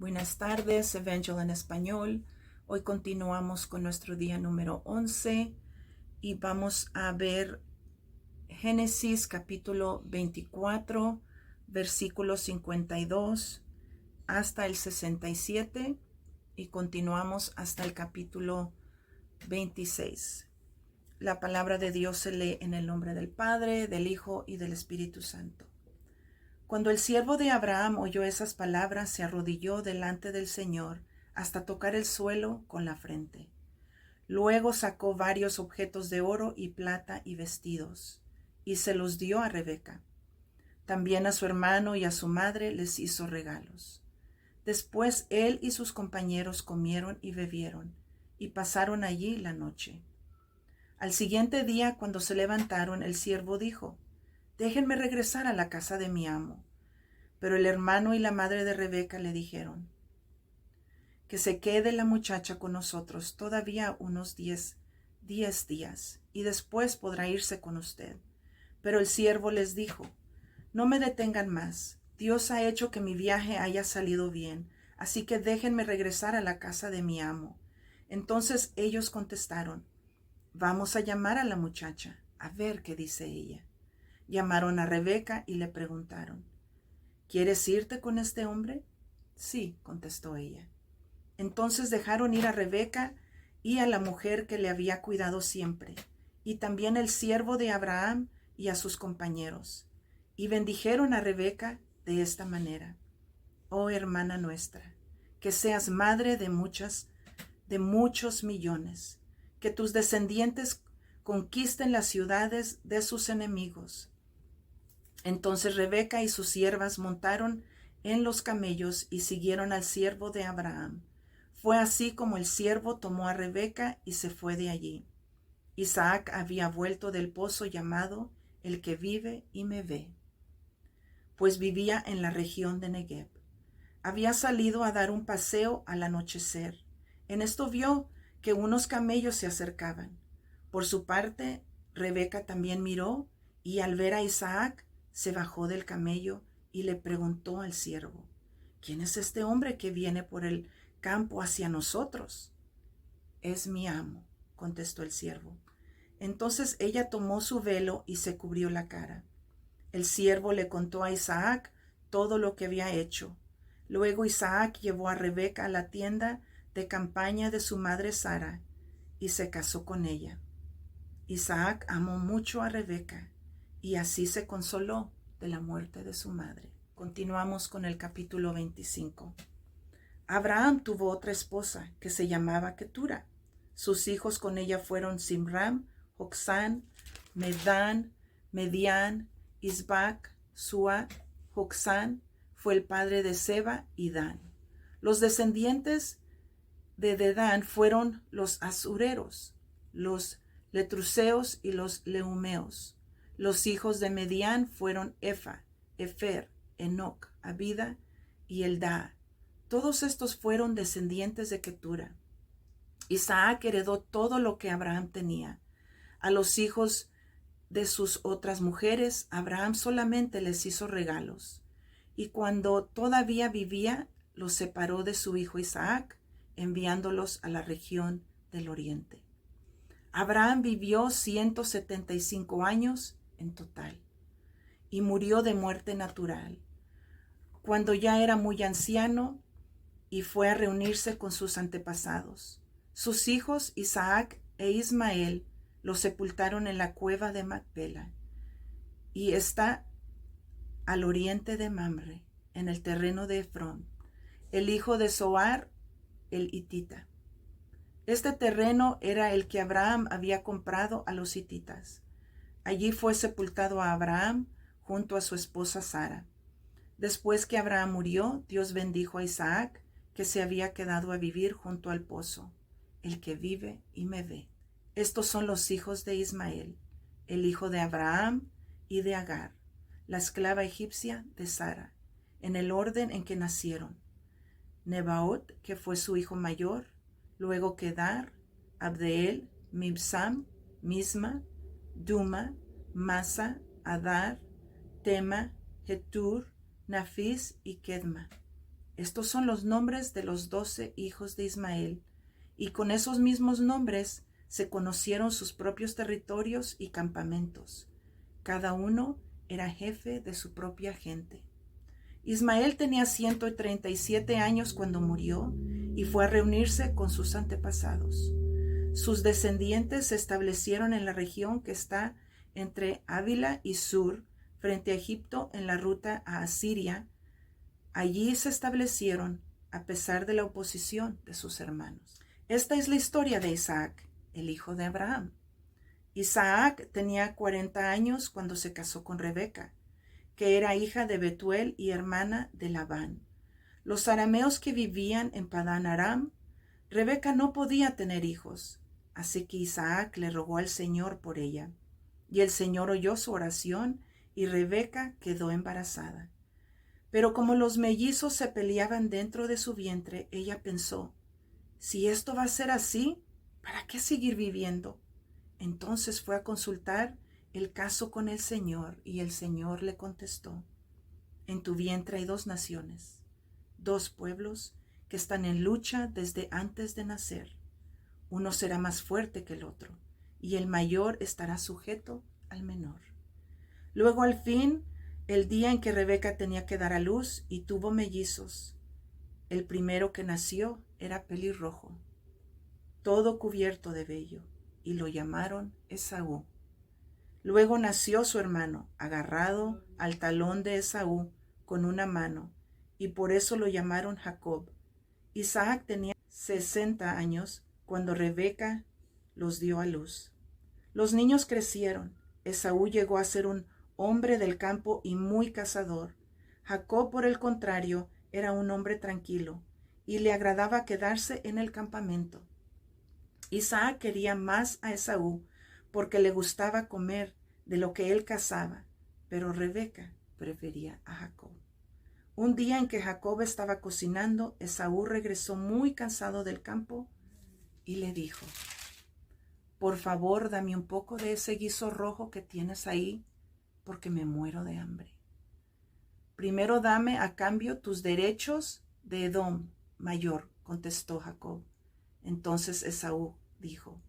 Buenas tardes, Evangel en español. Hoy continuamos con nuestro día número 11 y vamos a ver Génesis capítulo 24, versículos 52 hasta el 67 y continuamos hasta el capítulo 26. La palabra de Dios se lee en el nombre del Padre, del Hijo y del Espíritu Santo. Cuando el siervo de Abraham oyó esas palabras, se arrodilló delante del Señor hasta tocar el suelo con la frente. Luego sacó varios objetos de oro y plata y vestidos, y se los dio a Rebeca. También a su hermano y a su madre les hizo regalos. Después él y sus compañeros comieron y bebieron, y pasaron allí la noche. Al siguiente día, cuando se levantaron, el siervo dijo: «Déjenme regresar a la casa de mi amo». Pero el hermano y la madre de Rebeca le dijeron: «Que se quede la muchacha con nosotros todavía unos 10 días, y después podrá irse con usted». Pero el siervo les dijo: «No me detengan más. Dios ha hecho que mi viaje haya salido bien, así que déjenme regresar a la casa de mi amo». Entonces ellos contestaron: «Vamos a llamar a la muchacha, a ver qué dice ella». Llamaron a Rebeca y le preguntaron: «¿Quieres irte con este hombre?». «Sí», contestó ella. Entonces dejaron ir a Rebeca y a la mujer que le había cuidado siempre, y también el siervo de Abraham y a sus compañeros, y bendijeron a Rebeca de esta manera: «Oh hermana nuestra, que seas madre de muchos millones, que tus descendientes conquisten las ciudades de sus enemigos». Entonces Rebeca y sus siervas montaron en los camellos y siguieron al siervo de Abraham. Fue así como el siervo tomó a Rebeca y se fue de allí. Isaac había vuelto del pozo llamado El que vive y me ve, pues vivía en la región de Negev. Había salido a dar un paseo al anochecer. En esto vio que unos camellos se acercaban. Por su parte, Rebeca también miró, y al ver a Isaac, se bajó del camello y le preguntó al siervo: «¿Quién es este hombre que viene por el campo hacia nosotros?». «Es mi amo», contestó el siervo. Entonces ella tomó su velo y se cubrió la cara. El siervo le contó a Isaac todo lo que había hecho. Luego Isaac llevó a Rebeca a la tienda de campaña de su madre Sara y se casó con ella. Isaac amó mucho a Rebeca y así se consoló de la muerte de su madre. Continuamos con el capítulo 25. Abraham tuvo otra esposa que se llamaba Ketura. Sus hijos con ella fueron Simram, Joksán, Medán, Medián, Isbac, Sua. Joksán fue el padre de Seba y Dan. Los descendientes de Dedán fueron los asureros, los letruseos y los leumeos. Los hijos de Medián fueron Efa, Efer, Enoc, Abida y Eldaa. Todos estos fueron descendientes de Ketura. Isaac heredó todo lo que Abraham tenía. A los hijos de sus otras mujeres, Abraham solamente les hizo regalos. Y cuando todavía vivía, los separó de su hijo Isaac, enviándolos a la región del oriente. Abraham vivió 175 años en total y murió de muerte natural, cuando ya era muy anciano, y fue a reunirse con sus antepasados. Sus hijos Isaac e Ismael lo sepultaron en la cueva de Macpela, y está al oriente de Mamre, en el terreno de Efrón, el hijo de Zoar el hitita. Este terreno era el que Abraham había comprado a los hititas. Allí fue sepultado a Abraham junto a su esposa Sara. Después que Abraham murió, Dios bendijo a Isaac, que se había quedado a vivir junto al pozo, el que vive y me ve. Estos son los hijos de Ismael, el hijo de Abraham y de Agar, la esclava egipcia de Sara, en el orden en que nacieron: Nebaot, que fue su hijo mayor, luego Kedar, Abdeel, Mibsam, Misma, Duma, Masa, Adar, Tema, Getur, Nafis y Kedma. Estos son los nombres de los 12 hijos de Ismael, y con esos mismos nombres se conocieron sus propios territorios y campamentos. Cada uno era jefe de su propia gente. Ismael tenía 137 años cuando murió y fue a reunirse con sus antepasados. Sus descendientes se establecieron en la región que está entre Ávila y Sur, frente a Egipto en la ruta a Asiria. Allí se establecieron a pesar de la oposición de sus hermanos. Esta es la historia de Isaac, el hijo de Abraham. Isaac tenía 40 años cuando se casó con Rebeca, que era hija de Betuel y hermana de Labán. Los arameos que vivían en Padán Aram, Rebeca no podía tener hijos, así que Isaac le rogó al Señor por ella. Y el Señor oyó su oración y Rebeca quedó embarazada. Pero como los mellizos se peleaban dentro de su vientre, ella pensó, si esto va a ser así, ¿para qué seguir viviendo? Entonces fue a consultar el caso con el Señor y el Señor le contestó, en tu vientre hay 2 naciones, 2 pueblos que están en lucha desde antes de nacer. Uno será más fuerte que el otro y el mayor estará sujeto al menor. Luego al fin, el día en que Rebeca tenía que dar a luz y tuvo mellizos, el primero que nació era pelirrojo, todo cubierto de vello, y lo llamaron Esaú. Luego nació su hermano, agarrado al talón de Esaú con una mano, y por eso lo llamaron Jacob. Isaac tenía 60 años cuando Rebeca los dio a luz. Los niños crecieron. Esaú llegó a ser un hombre del campo y muy cazador. Jacob, por el contrario, era un hombre tranquilo y le agradaba quedarse en el campamento. Isaac quería más a Esaú porque le gustaba comer de lo que él cazaba, pero Rebeca prefería a Jacob. Un día en que Jacob estaba cocinando, Esaú regresó muy cansado del campo y le dijo, por favor, dame un poco de ese guiso rojo que tienes ahí, porque me muero de hambre. Primero dame a cambio tus derechos de Edom mayor, contestó Jacob. Entonces Esaú dijo,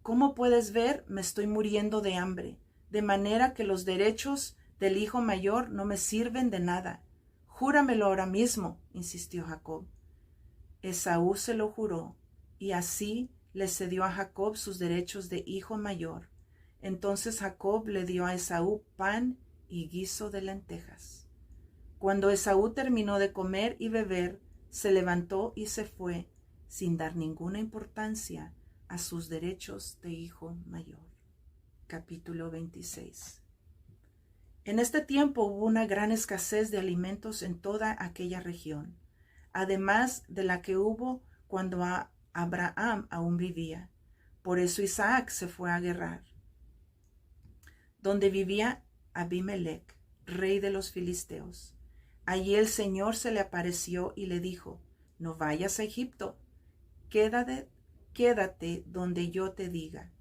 ¿cómo puedes ver? Me estoy muriendo de hambre, de manera que los derechos del hijo mayor no me sirven de nada. Júramelo ahora mismo, insistió Jacob. Esaú se lo juró, y así le cedió a Jacob sus derechos de hijo mayor. Entonces Jacob le dio a Esaú pan y guiso de lentejas. Cuando Esaú terminó de comer y beber, se levantó y se fue, sin dar ninguna importancia a sus derechos de hijo mayor. Capítulo 26. En este tiempo hubo una gran escasez de alimentos en toda aquella región, además de la que hubo cuando Abraham aún vivía. Por eso Isaac se fue a Gerar, donde vivía Abimelech, rey de los filisteos. Allí el Señor se le apareció y le dijo, no vayas a Egipto, quédate donde yo te diga.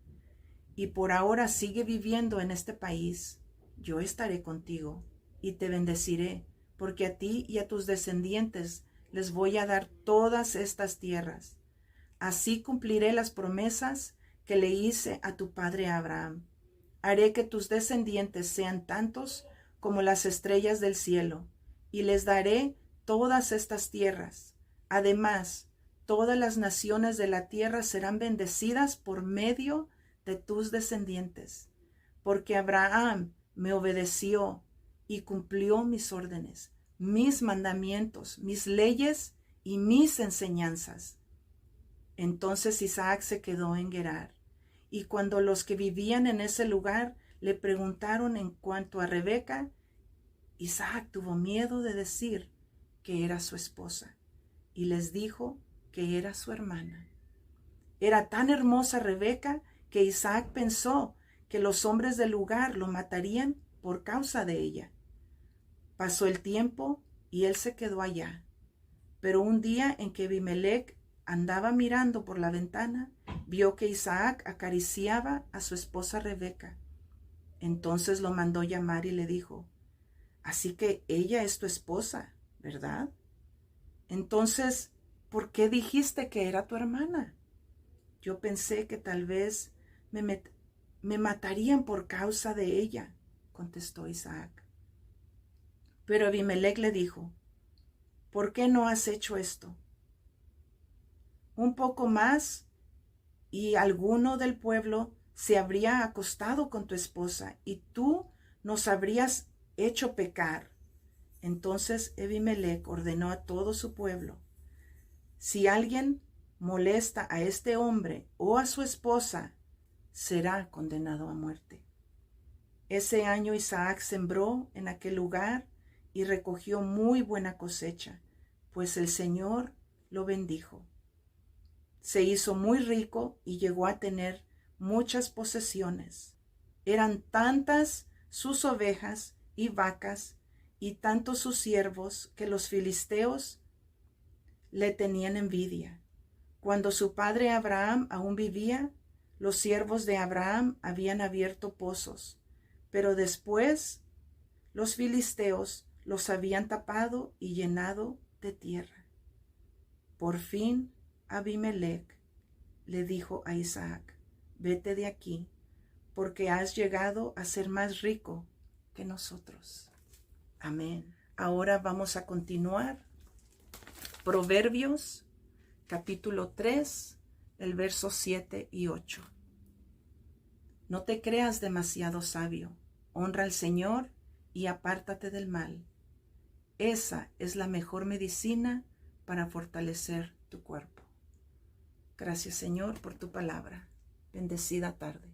Y por ahora sigue viviendo en este país. Yo estaré contigo y te bendeciré, porque a ti y a tus descendientes les voy a dar todas estas tierras. Así cumpliré las promesas que le hice a tu padre Abraham. Haré que tus descendientes sean tantos como las estrellas del cielo, y les daré todas estas tierras. Además, todas las naciones de la tierra serán bendecidas por medio de tus descendientes, porque Abraham me obedeció y cumplió mis órdenes, mis mandamientos, mis leyes y mis enseñanzas. Entonces Isaac se quedó en Gerar, y cuando los que vivían en ese lugar le preguntaron en cuanto a Rebeca, Isaac tuvo miedo de decir que era su esposa, y les dijo que era su hermana. Era tan hermosa Rebeca que Isaac pensó que los hombres del lugar lo matarían por causa de ella. Pasó el tiempo y él se quedó allá. Pero un día en que Abimelech andaba mirando por la ventana, vio que Isaac acariciaba a su esposa Rebeca. Entonces lo mandó llamar y le dijo, así que ella es tu esposa, ¿verdad? Entonces, ¿por qué dijiste que era tu hermana? Yo pensé que tal vez me matarían por causa de ella, contestó Isaac. Pero Abimelech le dijo, ¿por qué no has hecho esto? Un poco más y alguno del pueblo se habría acostado con tu esposa y tú nos habrías hecho pecar. Entonces Abimelech ordenó a todo su pueblo, si alguien molesta a este hombre o a su esposa, será condenado a muerte. Ese año Isaac sembró en aquel lugar y recogió muy buena cosecha, pues el Señor lo bendijo. Se hizo muy rico y llegó a tener muchas posesiones. Eran tantas sus ovejas y vacas y tantos sus siervos que los filisteos le tenían envidia. Cuando su padre Abraham aún vivía, los siervos de Abraham habían abierto pozos, pero después los filisteos los habían tapado y llenado de tierra. Por fin Abimelech le dijo a Isaac, vete de aquí, porque has llegado a ser más rico que nosotros. Amén. Ahora vamos a continuar. Proverbios, capítulo 3, el verso 7 y 8. No te creas demasiado sabio. Honra al Señor y apártate del mal. Esa es la mejor medicina para fortalecer tu cuerpo. Gracias, Señor, por tu palabra. Bendecida tarde.